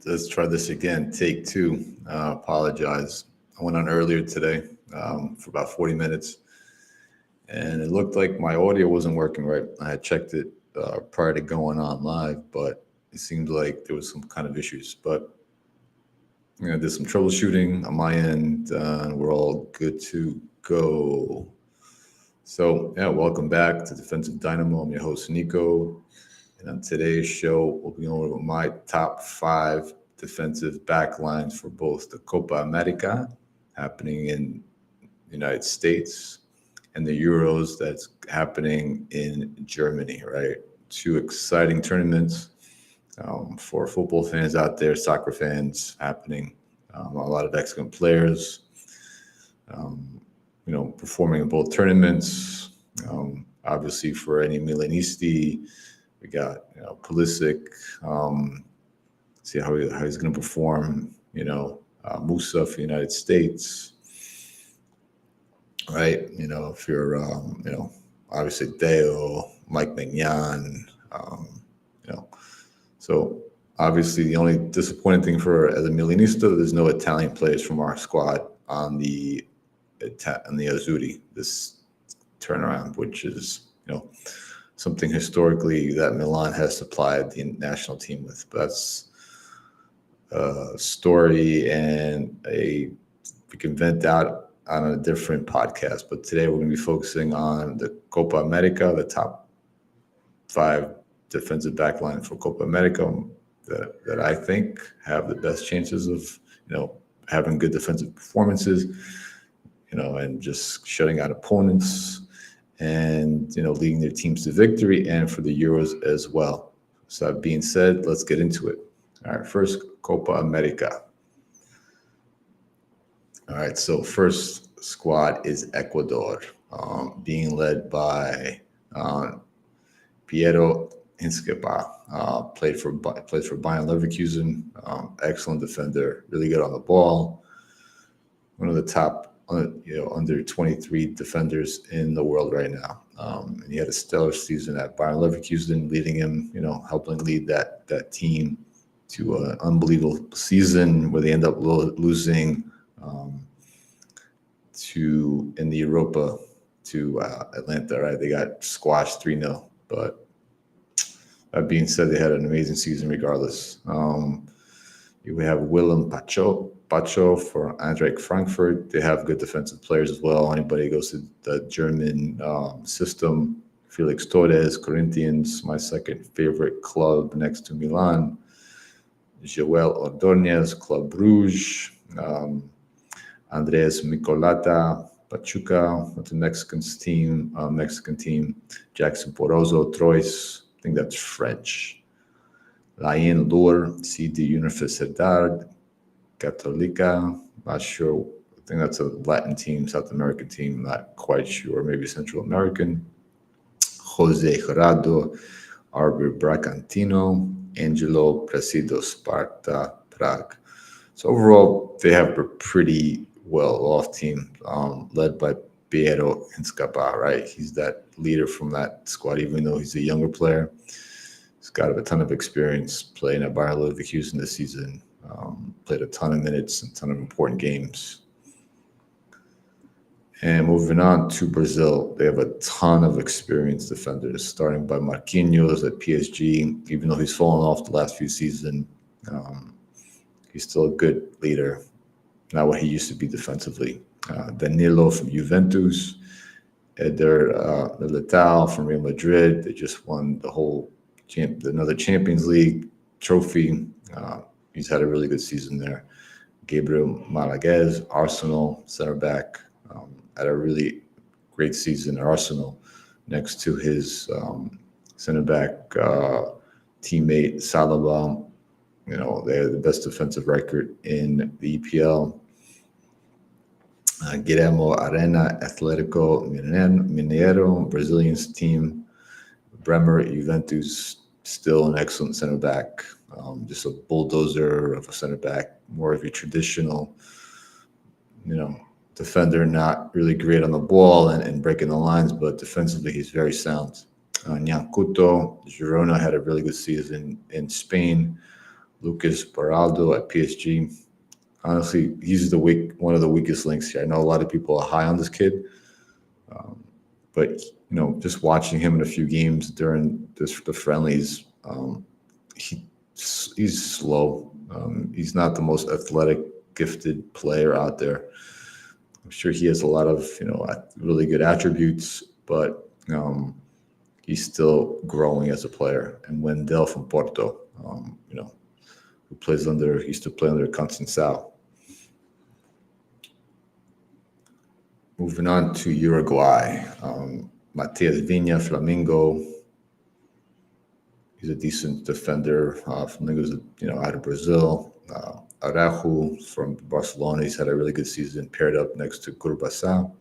Let's try this again. Take two. Apologize. I went on earlier today for about 40 minutes, and it looked like my audio wasn't working right. I had checked it prior to going on live, but it seemed like there was some kind of issues. But I did some troubleshooting on my end, and we're all good to go. So, yeah, welcome back to Defensive Dynamo. I'm your host, Nicko. And on today's show, we'll be going over my top 5 defensive backlines for both the Copa America happening in the United States and the Euros that's happening in Germany, right? 2 exciting tournaments for football fans out there, soccer fans happening. A lot of excellent players, performing in both tournaments. Obviously, for any Milanisti, we got Pulisic. See how he's going to perform. Musa for the United States, right? If you're obviously Deo, Mike Mignon. So obviously the only disappointing thing as a Milanista, there's no Italian players from our squad on the Azzurri this turnaround, which is something historically that Milan has supplied the national team with. But that's a story, and we can vent out on a different podcast. But today we're going to be focusing on the Copa America, the top 5 defensive backline for Copa America that I think have the best chances of having good defensive performances, and just shutting out opponents and leading their teams to victory, and for the Euros as well. So that being said, let's get into it. All right, first Copa America. All right, so first squad is Ecuador, being led by Piero Inskepa. Plays for Bayern Leverkusen. Excellent defender, really good on the ball. One of the top under 23 defenders in the world right now. And he had a stellar season at Bayern Leverkusen, leading him, helping lead that team to an unbelievable season where they end up losing in the Europa to Atlanta, right? They got squashed 3-0. But that being said, they had an amazing season regardless. We have Willem Pacho for Eintracht Frankfurt. They have good defensive players as well. Anybody who goes to the German system, Felix Torres, Corinthians, my second favorite club next to Milan. Joel Ordóñez, Club Bruges. Andres Micolata, Pachuca, with the Mexican team. Jackson Porozo, Troyes, I think that's French. Laien Lour, CD Universidad Católica, not sure. I think that's a Latin team, South American team, not quite sure. Maybe Central American. Jose Gerardo, RB Bragantino, Angelo Presido, Sparta Prague. So overall, they have a pretty well-off team, led by Piero Inskepa, right? He's that leader from that squad, even though he's a younger player. He's got a ton of experience playing at Bayer Leverkusen this season. Played a ton of minutes and a ton of important games. And moving on to Brazil, they have a ton of experienced defenders, starting by Marquinhos at PSG. Even though he's fallen off the last few seasons, he's still a good leader, not what he used to be defensively. Danilo from Juventus, Eder Militao from Real Madrid. They just won another Champions League trophy. He's had a really good season there. Gabriel Malaguez, Arsenal center back, had a really great season at Arsenal, next to his center back teammate Salaba. They have the best defensive record in the EPL. Guillermo Arena, Atletico Mineiro, Brazilian team. Bremer, Juventus, still an excellent center back. Just a bulldozer of a center back, more of a traditional, defender, not really great on the ball and breaking the lines, but defensively he's very sound. Nyankuto, Girona had a really good season in Spain. Lucas Baraldo at PSG. Honestly, he's one of the weakest links here. I know a lot of people are high on this kid, but just watching him in a few games during the friendlies, he he's slow. He's not the most athletic, gifted player out there. I'm sure he has a lot of really good attributes, but he's still growing as a player. And Wendell from Porto, who used to play under Conceição. Moving on to Uruguay, Matias Vinha, Flamengo. He's a decent defender. Flamengo's out of Brazil. Araujo from Barcelona. He's had a really good season, paired up next to Curbasao.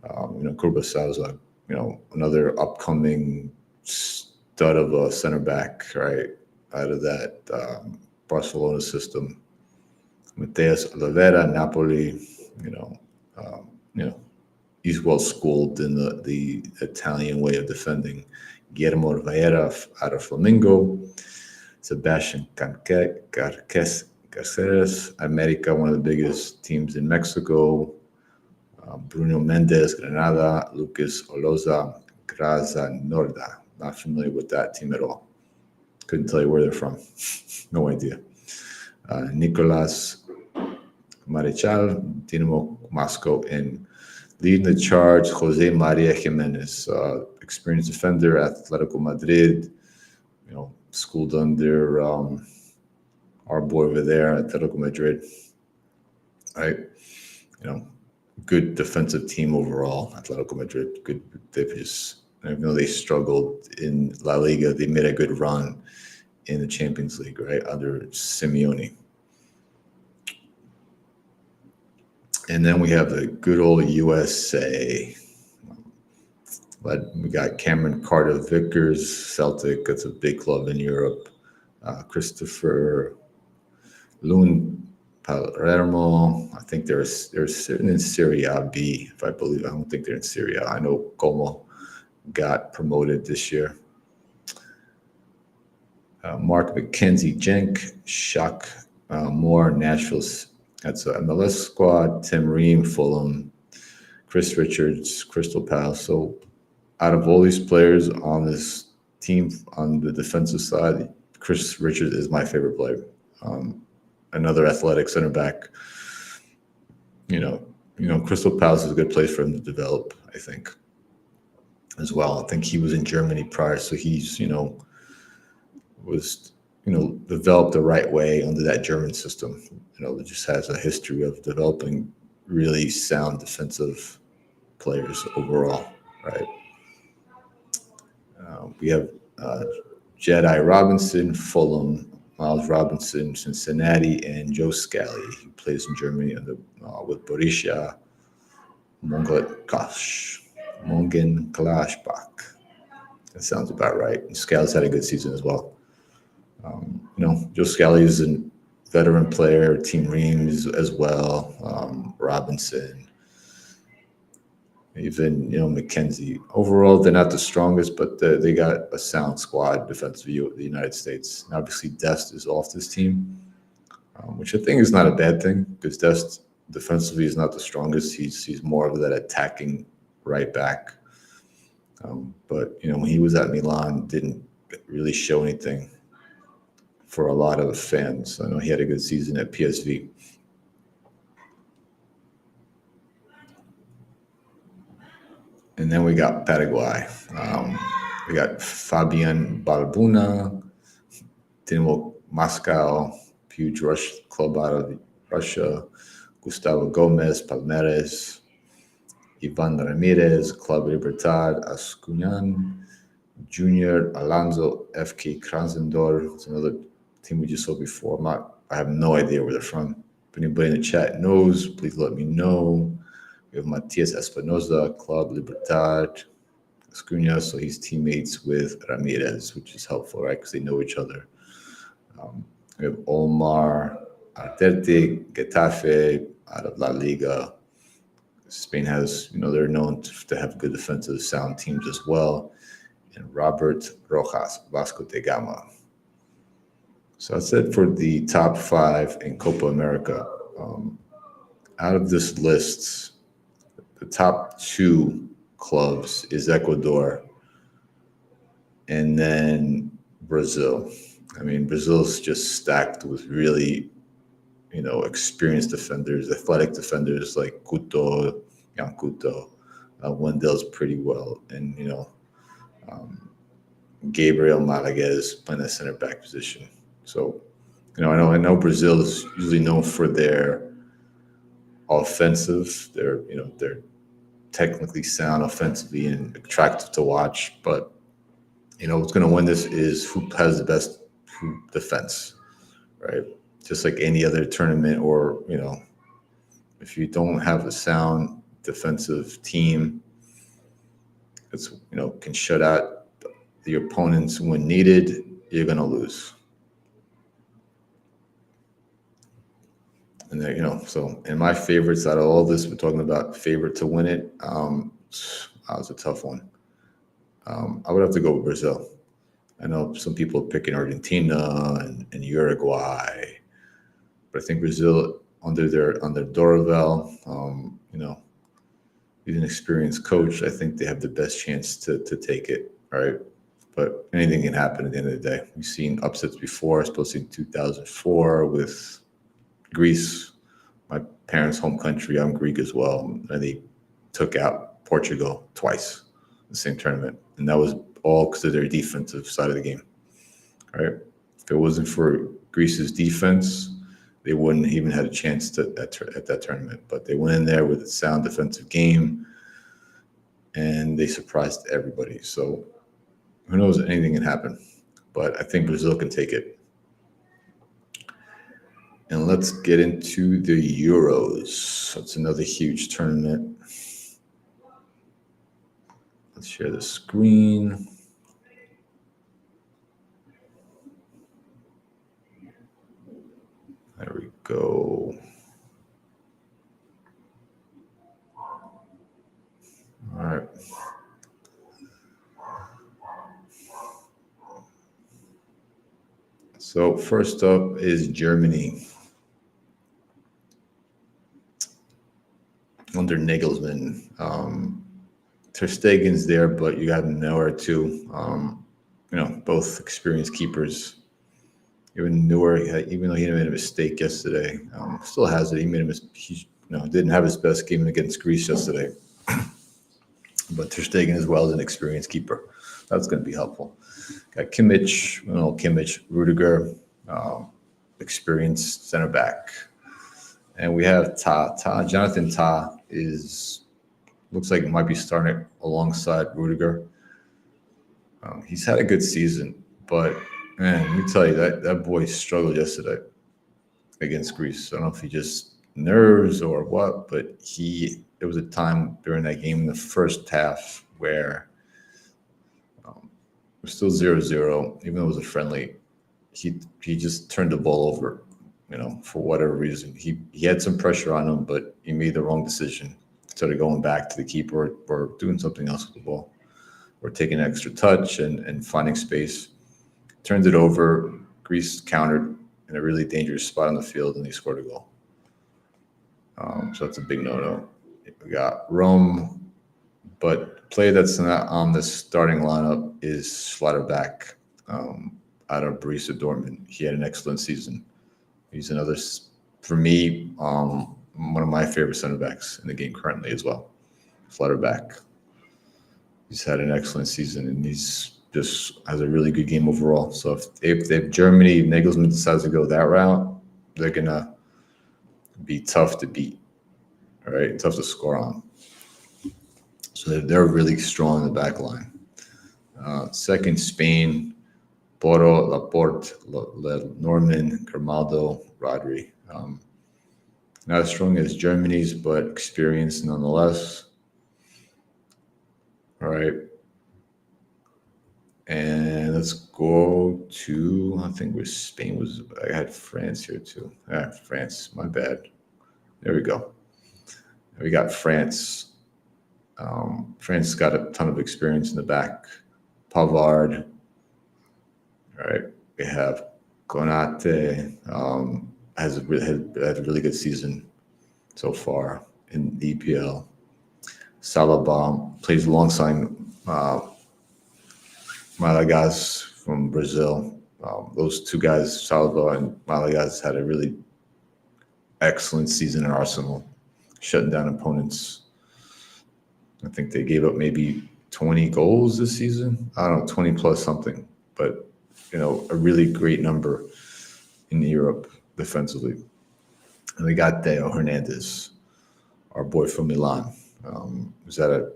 Curbasao is another upcoming stud of a center back, right, out of that Barcelona system. Mateus Oliveira, Napoli. He's well schooled in the Italian way of defending. Guillermo Vieira out of Flamengo. Sebastian Carceres, America, one of the biggest teams in Mexico. Bruno Mendes, Granada. Lucas Oloza, Graza Norda. Not familiar with that team at all. Couldn't tell you where they're from. No idea. Nicolas Marichal, Dinamo Moscow, and leading the charge, Jose Maria Jimenez, experienced defender, Atletico Madrid, schooled under our boy over there, Atletico Madrid, right? Good defensive team overall, Atletico Madrid. Good. Even though they struggled in La Liga, they made a good run in the Champions League, right, under Simeone. And then we have the good old USA. We got Cameron Carter-Vickers, Celtic. That's a big club in Europe. Christopher Lund Palermo. I think they're sitting in Serie A B, if I believe. I don't think they're in Serie A. I know Como got promoted this year. Mark McKenzie, Jenk, Shock, Moore, Nashville. That's a MLS squad. Tim Ream, Fulham. Chris Richards, Crystal Palace. So out of all these players on this team on the defensive side, Chris Richards is my favorite player. Another athletic center back. Crystal Palace is a good place for him to develop, I think, as well. I think he was in Germany prior, so he's, was, developed the right way under that German system. It just has a history of developing really sound defensive players overall, right? We have Jedi Robinson, Fulham, Miles Robinson, Cincinnati, and Joe Scally, who plays in Germany with Borussia Mönchengladbach. That sounds about right. And Scally's had a good season as well. Joe Scally is a veteran player, Team Reams as well, Robinson, even, McKenzie. Overall, they're not the strongest, but they got a sound squad defensively of the United States. And obviously, Dest is off this team, which I think is not a bad thing because Dest defensively is not the strongest. He's more of that attacking right back. But, when he was at Milan, didn't really show anything for a lot of fans. I know he had a good season at PSV. And then we got Paraguay. We got Fabian Balbuna, Dinamo Moscow, huge club out of Russia, Gustavo Gomez, Palmeiras, Ivan Ramirez, Club Libertad, Ascunyan, Junior Alonso, FK Krasnodar. It's another team we just saw before. I have no idea where they're from. If anybody in the chat knows, please let me know. We have Matias Espinoza, Club Libertad, Ascunyan, so he's teammates with Ramirez, which is helpful, right? Because they know each other. We have Omar Artete, Getafe, out of La Liga. Spain has, they're known to have good defensive sound teams as well. And Robert Rojas, Vasco da Gama. So I said for the top five in Copa America. Um, Out of this list, the top two clubs is Ecuador and then Brazil. I mean, Brazil's just stacked with really, experienced defenders, athletic defenders like Couto, Jan Couto. Wendell's pretty well, and um, Gabriel Malaguez playing that center back position. So, I know Brazil is usually known for their offensive. They're technically sound offensively and attractive to watch. But what's going to win this is who has the best defense, right? Just like any other tournament, or if you don't have a sound defensive team, it's can shut out the opponents when needed. You're going to lose. And so in my favorites out of all this, we're talking about favorite to win it. That was a tough one. I would have to go with Brazil. I know some people are picking Argentina and Uruguay, but I think Brazil under Dorival, he's an experienced coach. I think they have the best chance to take it. All right. But anything can happen at the end of the day. We've seen upsets before, especially in 2004 with Greece, my parents' home country. I'm Greek as well. And they took out Portugal twice in the same tournament. And that was all because of their defensive side of the game. All right. If it wasn't for Greece's defense, they wouldn't even had a chance at that tournament. But they went in there with a sound defensive game, and they surprised everybody. So who knows? Anything can happen. But I think Brazil can take it. And let's get into the Euros. That's another huge tournament. Let's share the screen. There we go. All right. So first up is Germany. Under Nagelsmann. Ter Stegen's there, but you got Neuer too. Both experienced keepers. Even Neuer, even though he made a mistake yesterday, still has it. He made a mistake. He didn't have his best game against Greece yesterday. But Ter Stegen as well as an experienced keeper. That's going to be helpful. Got Kimmich, Rudiger, experienced center back. And we have Jonathan Tah looks like it might be starting alongside Rudiger. He's had a good season, but man, let me tell you, that boy struggled yesterday against Greece. I don't know if he just nerves or what, but there was a time during that game in the first half where it was still 0-0, even though it was a friendly. He just turned the ball over, for whatever reason. He had some pressure on him, but he made the wrong decision. Started going back to the keeper or doing something else with the ball, or taking an extra touch and finding space. Turned it over. Greece countered in a really dangerous spot on the field, and they scored a goal. So that's a big no-no. We got Rome, but player that's not on the starting lineup is Schlotterbeck out of Borussia Dortmund. He had an excellent season. He's another, for me, one of my favorite center backs in the game currently as well. Schlotterbeck. He's had an excellent season, and he's just has a really good game overall. So if Germany, Nagelsmann decides to go that route, they're going to be tough to beat, all right? Tough to score on. So they're really strong in the back line. Second, Spain, Porro, Laporte, Norman, Grimaldo, Rodri. Not as strong as Germany's, but experienced nonetheless. All right. And let's go to, I think where Spain was. I had France here too. France, my bad. There we go. We got France. France got a ton of experience in the back. Pavard. All right. We have Konate had a really good season so far in the EPL. Salabam plays alongside uh, Malagas from Brazil. Those two guys, Salaba and Malagas, had a really excellent season in Arsenal, shutting down opponents. I think they gave up maybe 20 goals this season. I don't know, 20 plus something, but a really great number in Europe defensively. And we got Theo Hernandez, our boy from Milan. Was that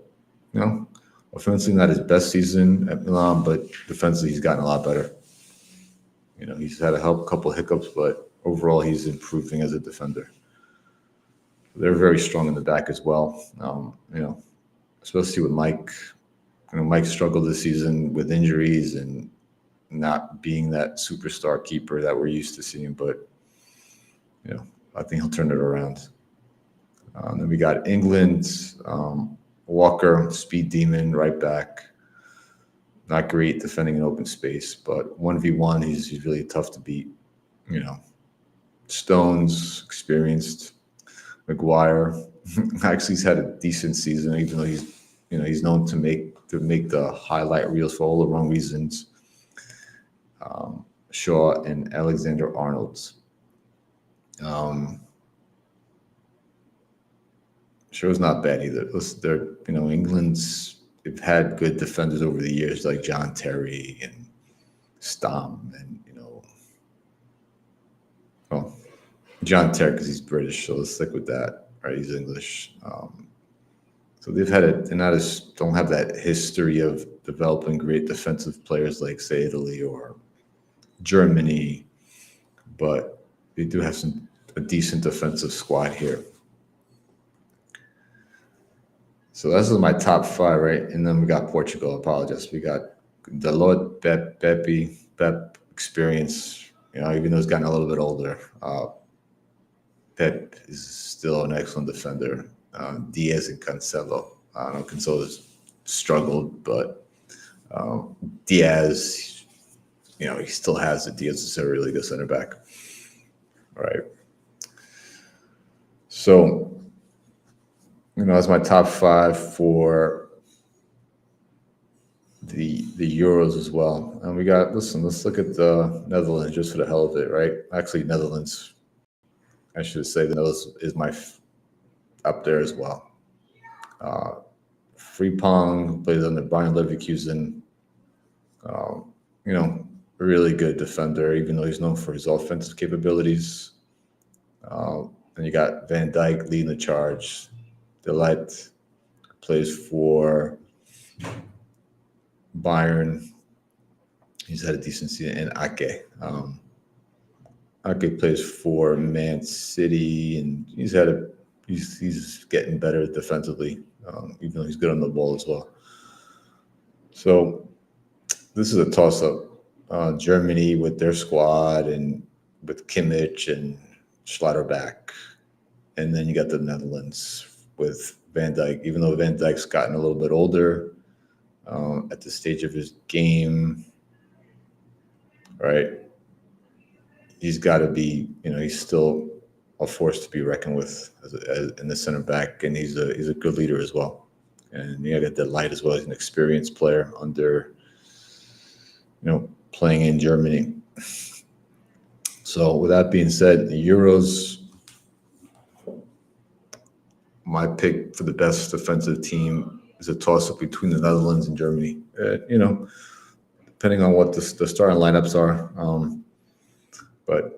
offensively not his best season at Milan, but defensively he's gotten a lot better. He's had a couple hiccups, but overall he's improving as a defender. They're very strong in the back as well. Especially with Mike. Mike struggled this season with injuries and not being that superstar keeper that we're used to seeing, but I think he'll turn it around. Then we got England, Walker, speed demon, right back. Not great defending in open space, but 1v1, he's really tough to beat. Stones, experienced. Maguire, actually, he's had a decent season, even though he's known to make the highlight reels for all the wrong reasons. Shaw and Alexander Arnold. Shaw's not bad either. They're England's. They've had good defenders over the years, like John Terry and Stam, and well, John Terry because he's British, so let's stick with that. Right, he's English. So they've had it, and don't have that history of developing great defensive players like, say, Italy or Germany, but they do have a decent defensive squad here. So this is my top five, right? And then we got Portugal. I apologize. We got Dalot, Pep experience. Even though he's gotten a little bit older, Pep is still an excellent defender. Diaz and Cancelo. I don't know, Cancelo's struggled, but Diaz, he still has it. Diaz is a really good center back. All right. So, that's my top five for the Euros as well. And we got, let's look at the Netherlands just for the hell of it, right? Actually, Netherlands, I should say the Netherlands is up there as well. Frimpong plays under Bayern Leverkusen. A really good defender, even though he's known for his offensive capabilities. And you got Van Dijk leading the charge. Delight plays for Bayern. He's had a decent season. And Ake. Ake plays for Man City, and he's getting better defensively, even though he's good on the ball as well. So this is a toss-up. Germany with their squad and with Kimmich and Schlotterbeck. And then you got the Netherlands with Van Dijk, even though Van Dijk's gotten a little bit older at the stage of his game, right? He's got to be, he's still a force to be reckoned with in the center back, and he's a good leader as well. And you got Delight as well. He's an experienced player under, playing in Germany. So with that being said, the Euros, my pick for the best defensive team is a toss-up between the Netherlands and Germany. Depending on what the starting lineups are. But,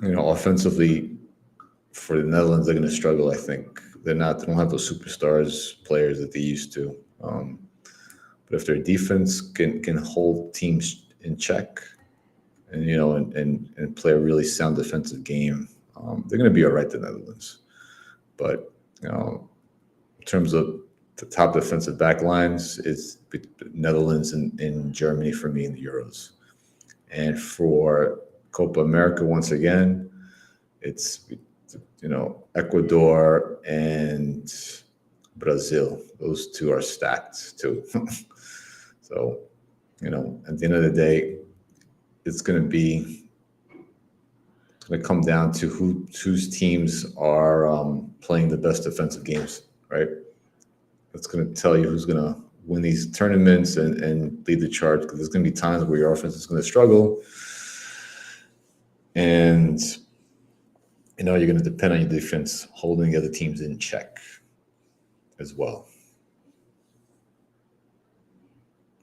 offensively, for the Netherlands, they're going to struggle, I think. They don't have those superstars players that they used to. But if their defense can hold teams in check and, and play a really sound defensive game, they're going to be all right, the Netherlands. But, in terms of the top defensive back lines, it's Netherlands and Germany for me in the Euros. And for Copa America, once again, it's, Ecuador and Brazil. Those two are stacked too. So, at the end of the day, it's going to be going to come down to whose teams are playing the best defensive games, right? That's going to tell you who's going to win these tournaments and lead the charge, because there's going to be times where your offense is going to struggle, and you're going to depend on your defense holding the other teams in check as well.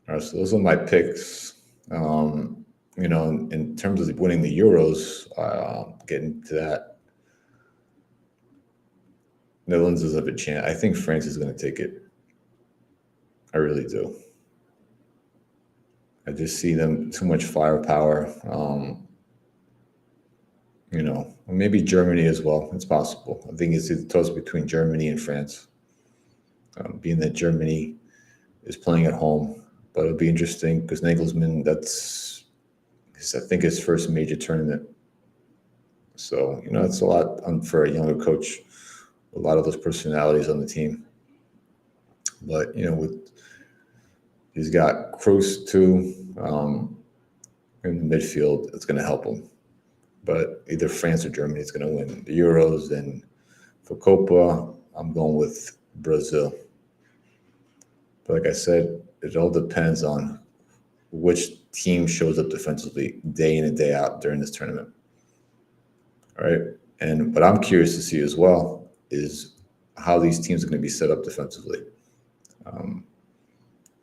All right, so those are my picks. In terms of winning the Euros, getting to that, Netherlands does have a chance. I think France is going to take it. I really do. I just see them too much firepower. Maybe Germany as well. It's possible. I think it's a toss between Germany and France, being that Germany is playing at home. But it'll be interesting because Nagelsmann, that's, I think, his first major tournament. So, it's a lot for a younger coach, a lot of those personalities on the team. But, he's got Kroos too in the midfield. It's going to help him. But either France or Germany is going to win the Euros. And for Copa, I'm going with Brazil. But like I said, it all depends on which team shows up defensively day in and day out during this tournament. All right. And what I'm curious to see as well is how these teams are going to be set up defensively.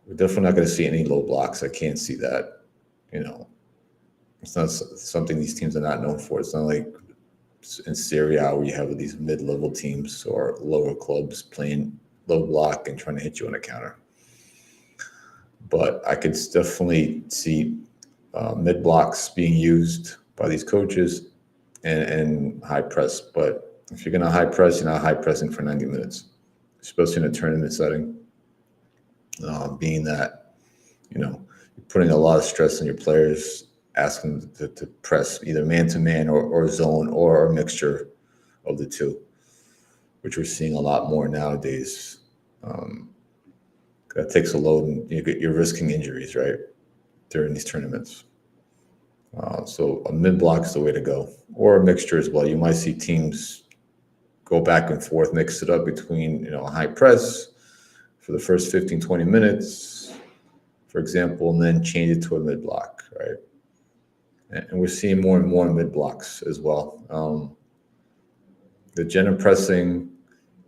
We're definitely not going to see any low blocks. I can't see that. It's not something these teams are not known for. It's not like in Serie A where you have these mid-level teams or lower clubs playing low block and trying to hit you on a counter. But I could definitely see mid blocks being used by these coaches and high press. But if you're going to high press, you're not high pressing for 90 minutes, especially in a tournament setting. Being that, you're putting a lot of stress on your players, asking them to press either man-to-man or zone or a mixture of the two, which we're seeing a lot more nowadays. That takes a load, and you're risking injuries, right, during these tournaments. So a mid-block is the way to go, or a mixture as well. You might see teams go back and forth, mix it up between, a high press for the first 15, 20 minutes, for example, and then change it to a mid-block, right? And we're seeing more and more mid-blocks as well. The Jenna pressing,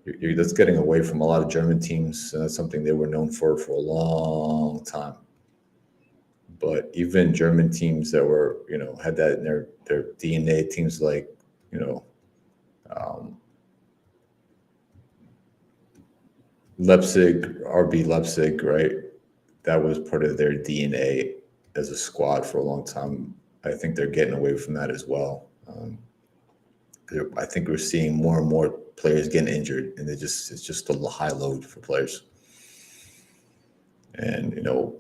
that's getting away from a lot of German teams, and that's something they were known for a long time. But even German teams that were, had that in their DNA, teams like, Leipzig, RB Leipzig, right? That was part of their DNA as a squad for a long time. I think they're getting away from that as well. I think we're seeing more and more players getting injured, and it's just a high load for players. And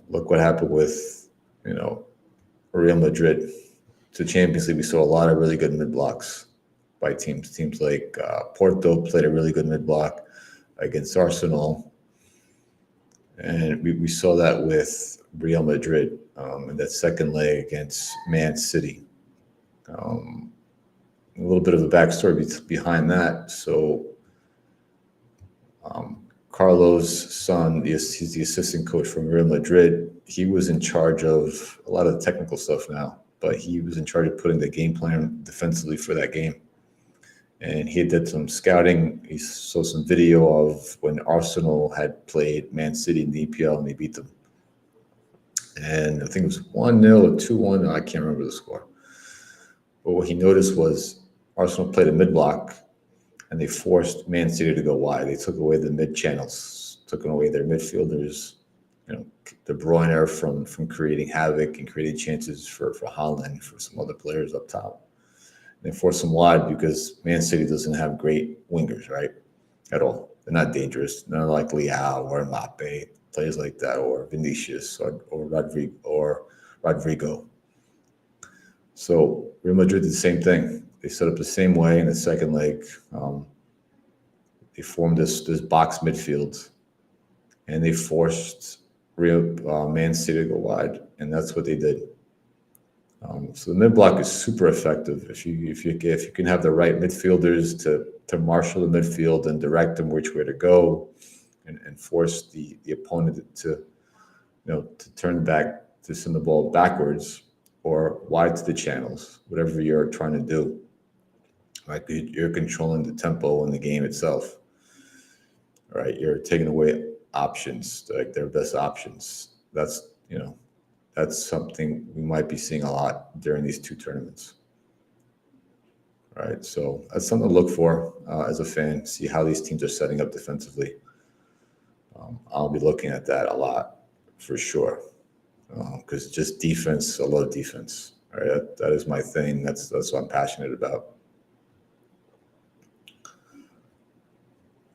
look what happened with Real Madrid. To Champions League, we saw a lot of really good mid blocks by teams. Teams like Porto played a really good mid block against Arsenal, and we saw that with Real Madrid in that second leg against Man City. A little bit of a backstory behind that. So Carlos' son, he's the assistant coach from Real Madrid. He was in charge of a lot of the technical stuff now, but he was in charge of putting the game plan defensively for that game. And he did some scouting. He saw some video of when Arsenal had played Man City in the EPL and they beat them. And I think it was 1-0 or 2-1. I can't remember the score. But what he noticed was Arsenal played a mid-block, and they forced Man City to go wide. They took away the mid-channels, took away their midfielders, De Bruyne from creating havoc and creating chances for Haaland, for some other players up top. They force them wide because Man City doesn't have great wingers, right, at all. They're not dangerous. They're not like Leao or Mbappe, players like that, or Vinicius or Rodrigo. So Real Madrid did the same thing. They set up the same way in the second leg. They formed this box midfield, and they forced Man City to go wide, and that's what they did. So the mid block is super effective if you can have the right midfielders to marshal the midfield and direct them which way to go, and force the opponent to to turn back, to send the ball backwards or wide to the channels, whatever you're trying to do. Right, you're controlling the tempo in the game itself. Right, you're taking away options, like their best options. That's something we might be seeing a lot during these two tournaments. Right, so that's something to look for as a fan. See how these teams are setting up defensively. I'll be looking at that a lot for sure, because just defense, I love defense. Right, that is my thing. That's what I'm passionate about.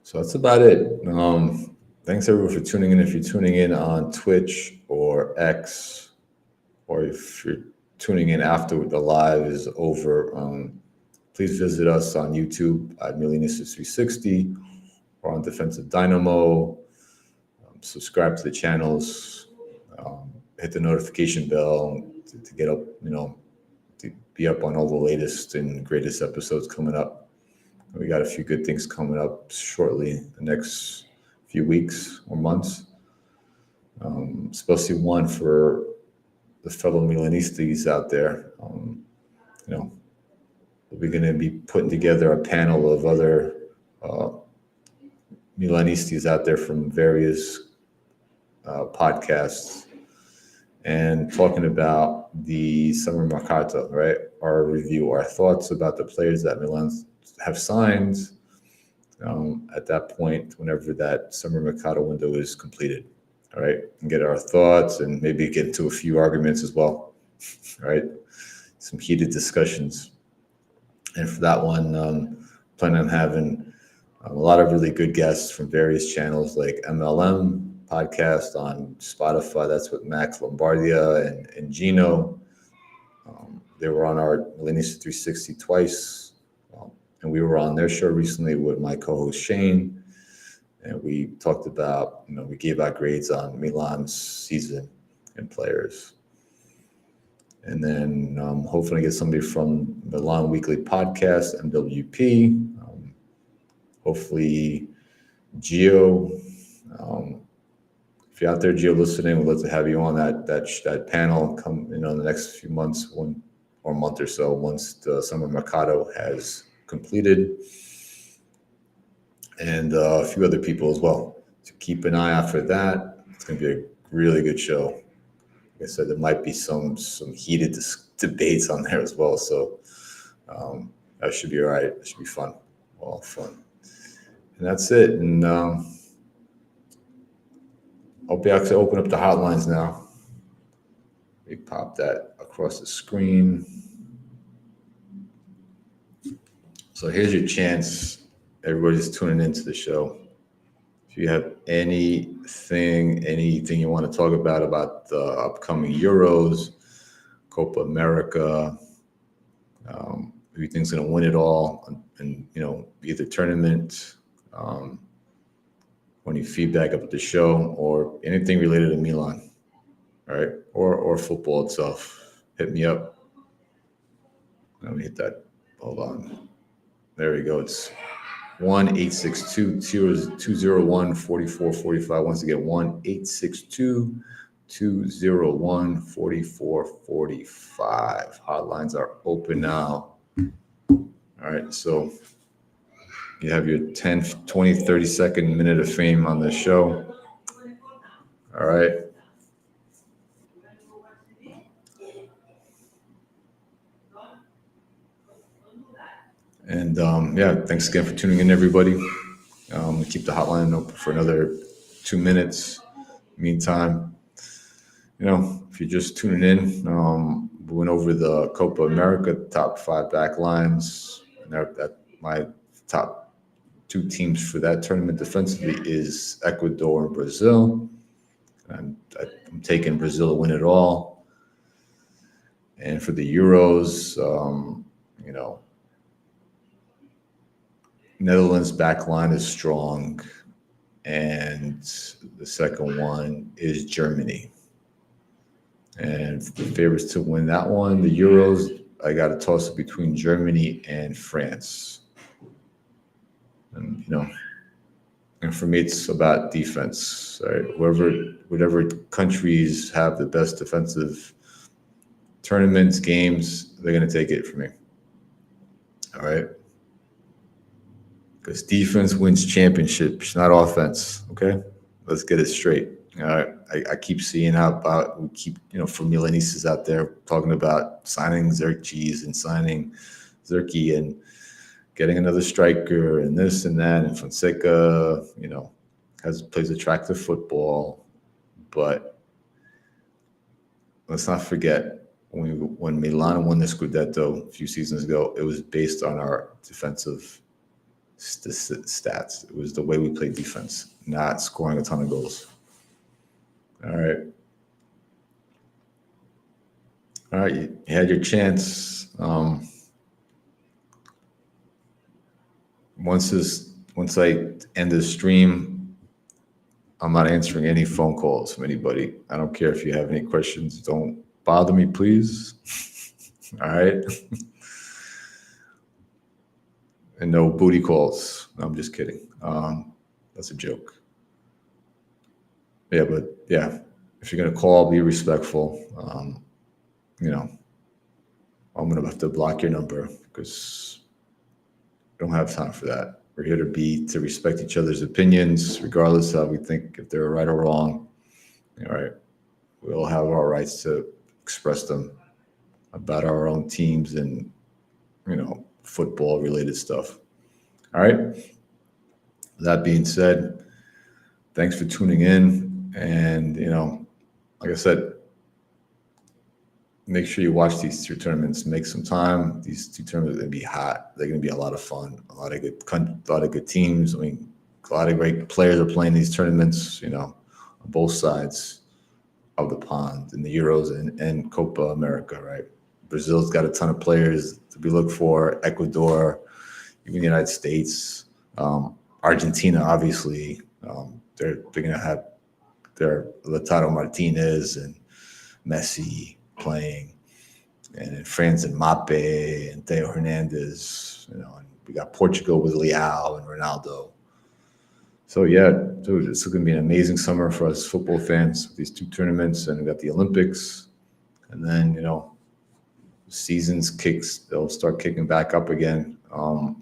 So that's about it. Thanks everyone for tuning in. If you're tuning in on Twitch or X, or if you're tuning in after the live is over, please visit us on YouTube at Milanistas360 or on Defensive Dynamo. Subscribe to the channels. Hit the notification bell to get up, to be up on all the latest and greatest episodes coming up. We got a few good things coming up shortly, the next few weeks or months. Especially one for the fellow Milanistas out there. We're going to be putting together a panel of other Milanistas out there from various podcasts, and talking about the summer mercato, right? Our review, our thoughts about the players that Milan have signed at that point, whenever that summer mercato window is completed, all right? And get our thoughts and maybe get into a few arguments as well, right? Some heated discussions. And for that one, plan on having a lot of really good guests from various channels like MLM podcast on Spotify. That's with Max Lombardia and Gino. They were on our Milanista360 twice. And we were on their show recently with my co-host Shane. And we talked about, we gave out grades on Milan's season and players. And then hopefully get somebody from Milan Weekly Podcast, MWP. Hopefully Gio. If you're out there, Gio, listening, we'd love to have you on that panel come in the next few months, one or month or so, once the summer mercato has completed, and a few other people as well. So keep an eye out for that. It's going to be a really good show. Like I said, there might be some heated debates on there as well. So that should be all right. It should be fun. All fun. And that's it. And I'll be actually open up the hotlines now. We pop that across the screen. So here's your chance. Everybody's tuning into the show. If you have anything you want to talk about the upcoming Euros, Copa America, who you think's going to win it all, and either tournament, any feedback up at the show, or anything related to Milan, all right, or football itself, hit me up. Let me hit that. Hold on. There we go. It's 1-862-201-4445. Once again, 1-862-201-4445. Hotlines are open now. All right, so you have your 10, 20, 30-second minute of fame on the show. All right. And thanks again for tuning in, everybody. Keep the hotline open for another 2 minutes. Meantime, if you're just tuning in, we went over the Copa America top 5 backlines. And that my top 2 teams for that tournament defensively is Ecuador and Brazil. I'm taking Brazil to win it all. And for the Euros, Netherlands back line is strong, and the second one is Germany. And the favorites to win that one, the Euros, I got a toss up between Germany and France. And and for me, it's about defense. Right? Whatever countries have the best defensive tournaments, games, they're gonna take it from me. All right, because defense wins championships, not offense. Okay, let's get it straight. All right, I keep seeing how about we keep Formulanistas out there talking about signing Xerxes and signing Zerky and getting another striker and this and that, and Fonseca, plays attractive football, but let's not forget when Milan won the Scudetto a few seasons ago, it was based on our defensive stats. It was the way we played defense, not scoring a ton of goals. All right, you had your chance. Once I end the stream, I'm not answering any phone calls from anybody. I don't care if you have any questions. Don't bother me, please. All right. And no booty calls. No, I'm just kidding. That's a joke. Yeah, but yeah, if you're gonna call, be respectful. I'm gonna have to block your number because I don't have time for that. We're here to respect each other's opinions, regardless of how we think if they're right or wrong. All right. We all have our rights to express them about our own teams and, football related stuff. All right. That being said, thanks for tuning in. And, like I said, make sure you watch these two tournaments. Make some time. These two tournaments are going to be hot. They're going to be a lot of fun. A lot of good teams. I mean, a lot of great players are playing these tournaments. On both sides of the pond in the Euros and Copa America. Right. Brazil's got a ton of players to be looked for. Ecuador, even the United States, Argentina. Obviously, they're going to have their Lautaro Martinez and Messi playing, and in France and Mbappe and Theo Hernandez, and we got Portugal with Leao and Ronaldo. So yeah, dude, it's going to be an amazing summer for us football fans with these two tournaments, and we got the Olympics, and then they'll start kicking back up again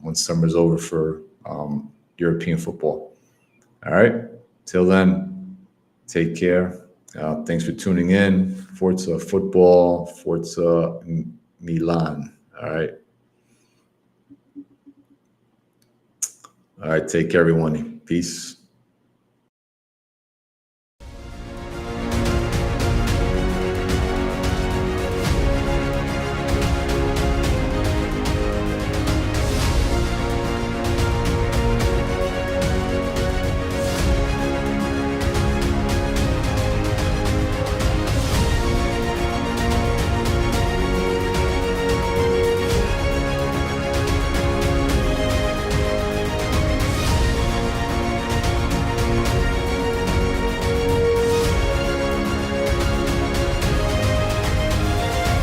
when summer's over for European football. All right, till then, take care. Thanks for tuning in. Forza football, Forza Milan. All right. All right. Take care, everyone. Peace.